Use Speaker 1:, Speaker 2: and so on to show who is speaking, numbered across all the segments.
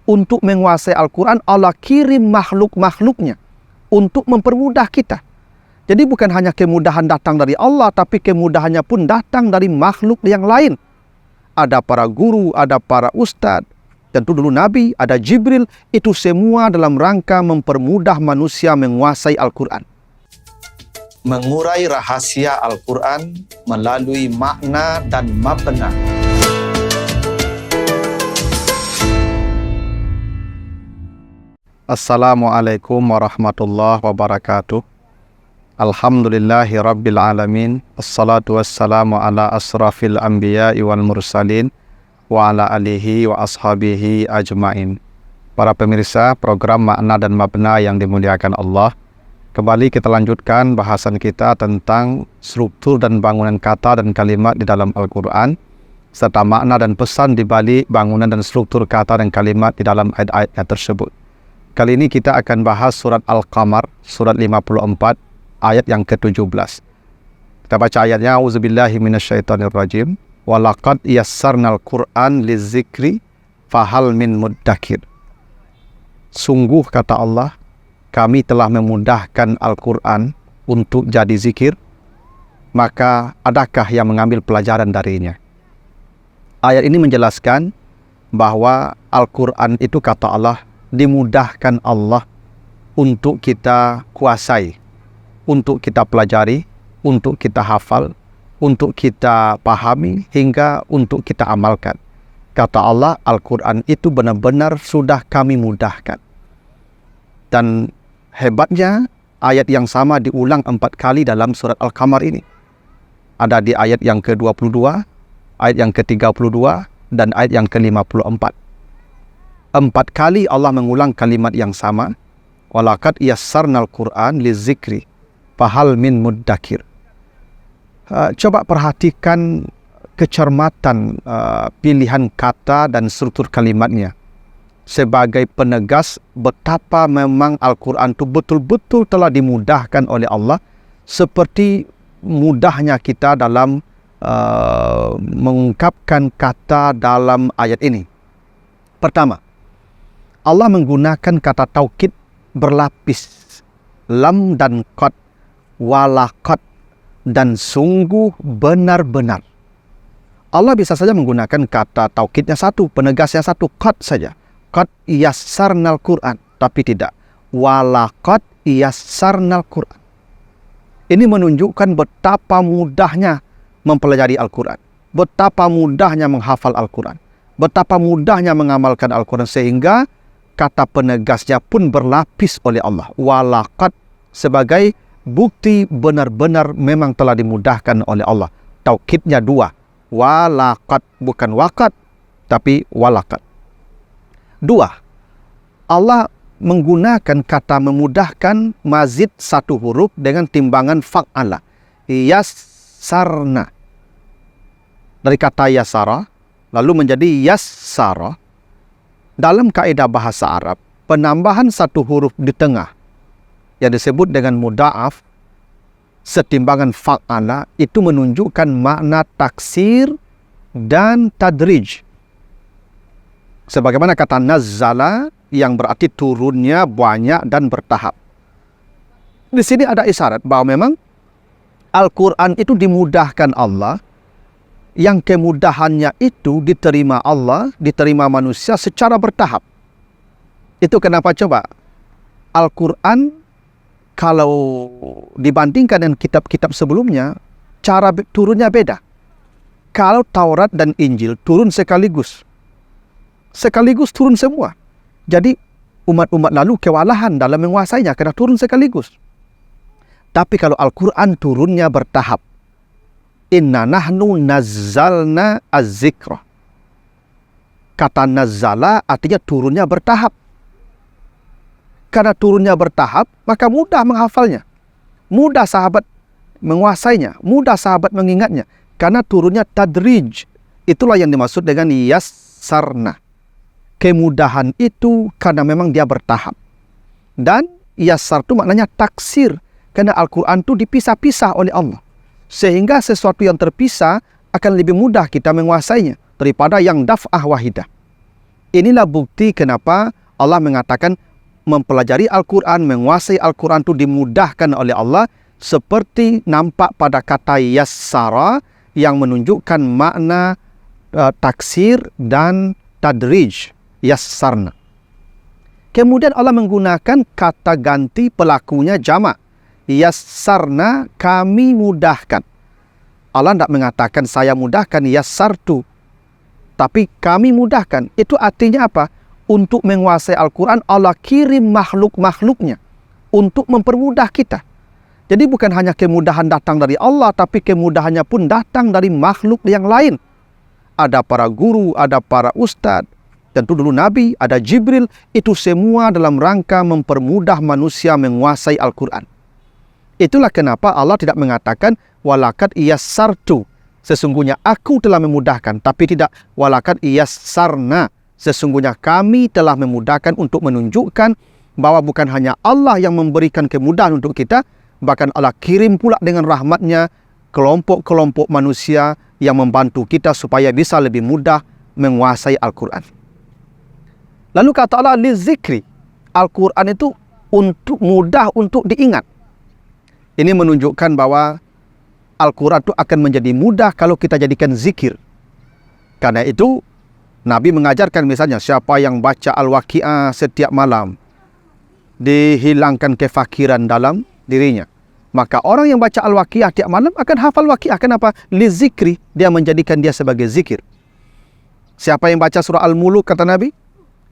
Speaker 1: untuk menguasai Al-Quran, Allah kirim makhluk-makhluknya untuk mempermudah kita. Jadi bukan hanya kemudahan datang dari Allah, tapi kemudahannya pun datang dari makhluk yang lain. Ada para guru, ada para ustadz, tentu dulu Nabi, ada Jibril. Itu semua dalam rangka mempermudah manusia menguasai Al-Quran. Mengurai rahasia Al-Quran melalui makna dan mabna. Assalamualaikum warahmatullahi wabarakatuh. Alhamdulillahi rabbil alamin. Assalatu wassalamu ala asrafil anbiya'i wal mursalin wa ala alihi wa ashabihi ajmain. Para pemirsa program Makna dan Mabna yang dimuliakan Allah, kembali kita lanjutkan bahasan kita tentang struktur dan bangunan kata dan kalimat di dalam Al-Quran, serta makna dan pesan di balik bangunan dan struktur kata dan kalimat di dalam ayat-ayat tersebut. Kali ini kita akan bahas surat Al-Qamar, surat 54, ayat yang ke-17. Kita baca ayatnya, Auzubillahi minasyaitonirrajim. Walaqad yassarnal Qur'an lizikri fahal min muddakir. Sungguh, kata Allah, kami telah memudahkan Al-Quran untuk jadi zikir, maka adakah yang mengambil pelajaran darinya? Ayat ini menjelaskan bahwa Al-Quran itu, kata Allah, dimudahkan Allah untuk kita kuasai, untuk kita pelajari, untuk kita hafal, untuk kita pahami, hingga untuk kita amalkan. Kata Allah, Al-Quran itu benar-benar sudah kami mudahkan. Dan hebatnya, ayat yang sama diulang 4 kali dalam surat Al-Qamar ini. Ada di ayat yang ke-22, ayat yang ke-32, dan ayat yang ke-54. 4 kali Allah mengulang kalimat yang sama. Walaqad yassarnal Qur'an lizikri fahal min muddakir. Coba perhatikan kecermatan pilihan kata dan struktur kalimatnya sebagai penegas betapa memang Al-Quran itu betul-betul telah dimudahkan oleh Allah, seperti mudahnya kita dalam mengungkapkan kata dalam ayat ini. Pertama, Allah menggunakan kata taukid berlapis, lam dan qad, walaqad, dan sungguh benar-benar. Allah bisa saja menggunakan kata taukidnya satu, penegasnya satu, qad saja. Qad yassarnal Qur'an, tapi tidak. Walaqad yassarnal Qur'an. Ini menunjukkan betapa mudahnya mempelajari Al-Quran, betapa mudahnya menghafal Al-Quran, betapa mudahnya mengamalkan Al-Quran, sehingga kata penegasnya pun berlapis oleh Allah. Walaqad, sebagai bukti benar-benar memang telah dimudahkan oleh Allah. Taukidnya 2. Walaqad, bukan waqad, tapi walaqad. 2. Allah menggunakan kata memudahkan mazid 1 huruf dengan timbangan fa'ala. Yassarna. Dari kata yasara, lalu menjadi yassara. Dalam kaedah bahasa Arab, penambahan 1 huruf di tengah yang disebut dengan mudha'af setimbangan fa'ala itu menunjukkan makna taksir dan tadrij. Sebagaimana kata nazzala yang berarti turunnya banyak dan bertahap. Di sini ada isyarat bahwa memang Al-Quran itu dimudahkan Allah, yang kemudahannya itu diterima Allah, diterima manusia secara bertahap. Itu kenapa coba Al-Quran kalau dibandingkan dengan kitab-kitab sebelumnya, cara turunnya beda. Kalau Taurat dan Injil turun sekaligus turun semua. Jadi umat-umat lalu kewalahan dalam menguasainya karena turun sekaligus. Tapi kalau Al-Quran turunnya bertahap. Inna nahnu nazzalna az-zikra. Kata nazzala artinya turunnya bertahap. Karena turunnya bertahap, maka mudah menghafalnya. Mudah sahabat menguasainya. Mudah sahabat mengingatnya. Karena turunnya tadrij. Itulah yang dimaksud dengan yassarna. Kemudahan itu karena memang dia bertahap. Dan yassar itu maknanya taksir. Karena Al-Quran itu dipisah-pisah oleh Allah. Sehingga sesuatu yang terpisah akan lebih mudah kita menguasainya daripada yang daf'ah wahidah. Inilah bukti kenapa Allah mengatakan mempelajari Al-Quran, menguasai Al-Quran itu dimudahkan oleh Allah, seperti nampak pada kata yassara yang menunjukkan makna taksir dan tadrij, yassarna. Kemudian Allah menggunakan kata ganti pelakunya jamak, yassarna, kami mudahkan. Allah tidak mengatakan saya mudahkan, yassartu, tapi kami mudahkan. Itu artinya apa? Untuk menguasai Al-Quran, Allah kirim makhluk-makhluknya untuk mempermudah kita. Jadi bukan hanya kemudahan datang dari Allah, tapi kemudahannya pun datang dari makhluk yang lain. Ada para guru, ada para ustadz, tentu dulu Nabi, ada Jibril. Itu semua dalam rangka mempermudah manusia menguasai Al-Quran. Itulah kenapa Allah tidak mengatakan walakad yassartu, sesungguhnya aku telah memudahkan, tapi tidak walakad yassarna, sesungguhnya kami telah memudahkan, untuk menunjukkan bahwa bukan hanya Allah yang memberikan kemudahan untuk kita, bahkan Allah kirim pula dengan rahmatnya kelompok-kelompok manusia yang membantu kita supaya bisa lebih mudah menguasai Al-Quran. Lalu kata Allah, lizikri, Al-Quran itu mudah untuk diingat. Ini menunjukkan bahwa Al-Quran itu akan menjadi mudah kalau kita jadikan zikir. Karena itu Nabi mengajarkan misalnya siapa yang baca Al-Waqi'ah setiap malam, dihilangkan kefakiran dalam dirinya. Maka orang yang baca Al-Waqi'ah tiap malam akan hafal Waqi'ah. Kenapa? Lizikri, dia menjadikan dia sebagai zikir. Siapa yang baca surah Al-Muluk, kata Nabi,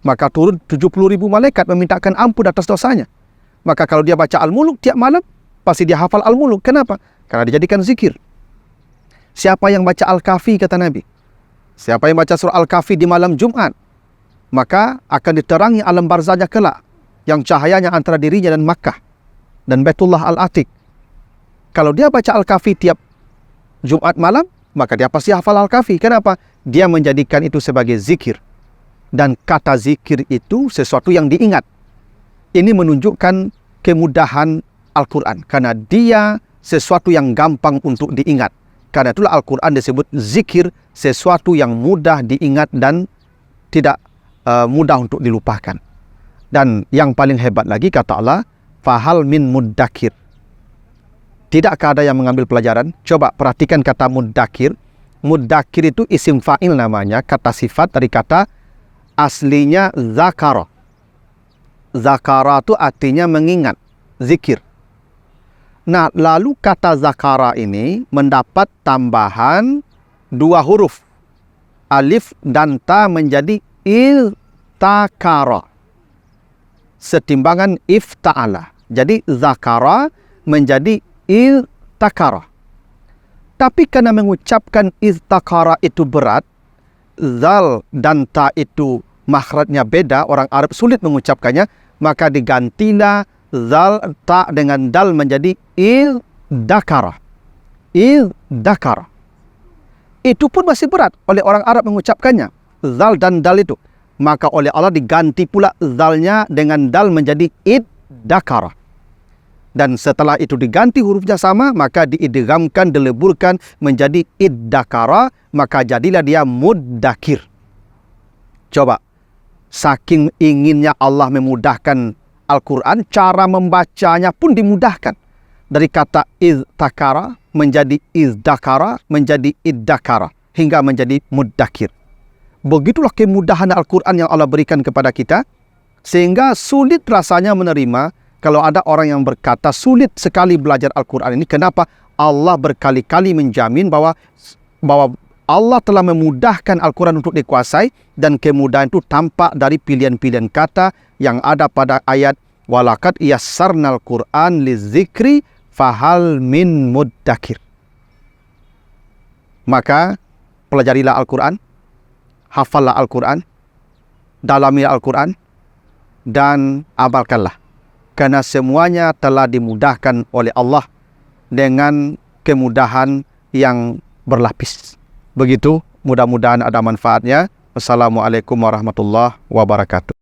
Speaker 1: maka turun 70.000 malaikat memintakan ampun atas dosanya. Maka kalau dia baca Al-Muluk tiap malam, pasti dia hafal Al-Muluk. Kenapa? Karena dijadikan zikir. Siapa yang baca Al-Kahfi, kata Nabi, siapa yang baca surah Al-Kahfi di malam Jumat, maka akan diterangi alam barzahnya kelak, yang cahayanya antara dirinya dan Makkah dan Baitullah Al-Atiq. Kalau dia baca Al-Kahfi tiap Jumat malam, maka dia pasti hafal Al-Kahfi. Kenapa? Dia menjadikan itu sebagai zikir. Dan kata zikir itu sesuatu yang diingat. Ini menunjukkan kemudahan Al-Quran, karena dia sesuatu yang gampang untuk diingat. Karena itulah Al-Quran disebut zikir, sesuatu yang mudah diingat dan tidak mudah untuk dilupakan. Dan yang paling hebat lagi, kata Allah, fahal min muddakir. Tidakkah ada yang mengambil pelajaran? Coba perhatikan kata muddakir. Muddakir itu isim fa'il namanya, kata sifat dari kata aslinya zakara. Zakara itu artinya mengingat, zikir. Nah, lalu kata zakara ini mendapat tambahan 2 huruf. Alif dan ta menjadi iltakara. Setimbangan ifta'ala. Jadi zakara menjadi iltakara. Tapi karena mengucapkan iltakara itu berat, zal dan ta itu makhrajnya beda, orang Arab sulit mengucapkannya, maka digantilah zal ta dengan dal menjadi ildakara. Ildakara. Itu pun masih berat oleh orang Arab mengucapkannya, zal dan dal itu. Maka oleh Allah diganti pula zalnya dengan dal menjadi iddakara. Dan setelah itu diganti hurufnya sama, maka diidghamkan, dileburkan menjadi iddakara, maka jadilah dia muddakir. Coba, saking inginnya Allah memudahkan Al-Quran, cara membacanya pun dimudahkan. Dari kata iztakara menjadi izdakara, menjadi iddakara, hingga menjadi muddakir. Begitulah kemudahan Al-Quran yang Allah berikan kepada kita, sehingga sulit rasanya menerima kalau ada orang yang berkata sulit sekali belajar Al-Quran ini. Kenapa? Allah berkali-kali menjamin bahwa Allah telah memudahkan Al-Quran untuk dikuasai, dan kemudahan itu tampak dari pilihan-pilihan kata yang ada pada ayat walakad yassarnal Qur'an lizikri fahal min muddakir. Maka pelajarilah Al-Quran, hafallah Al-Quran, dalami Al-Quran, dan amalkanlah. Karena semuanya telah dimudahkan oleh Allah dengan kemudahan yang berlapis. Begitu, mudah-mudahan ada manfaatnya. Wassalamualaikum warahmatullahi wabarakatuh.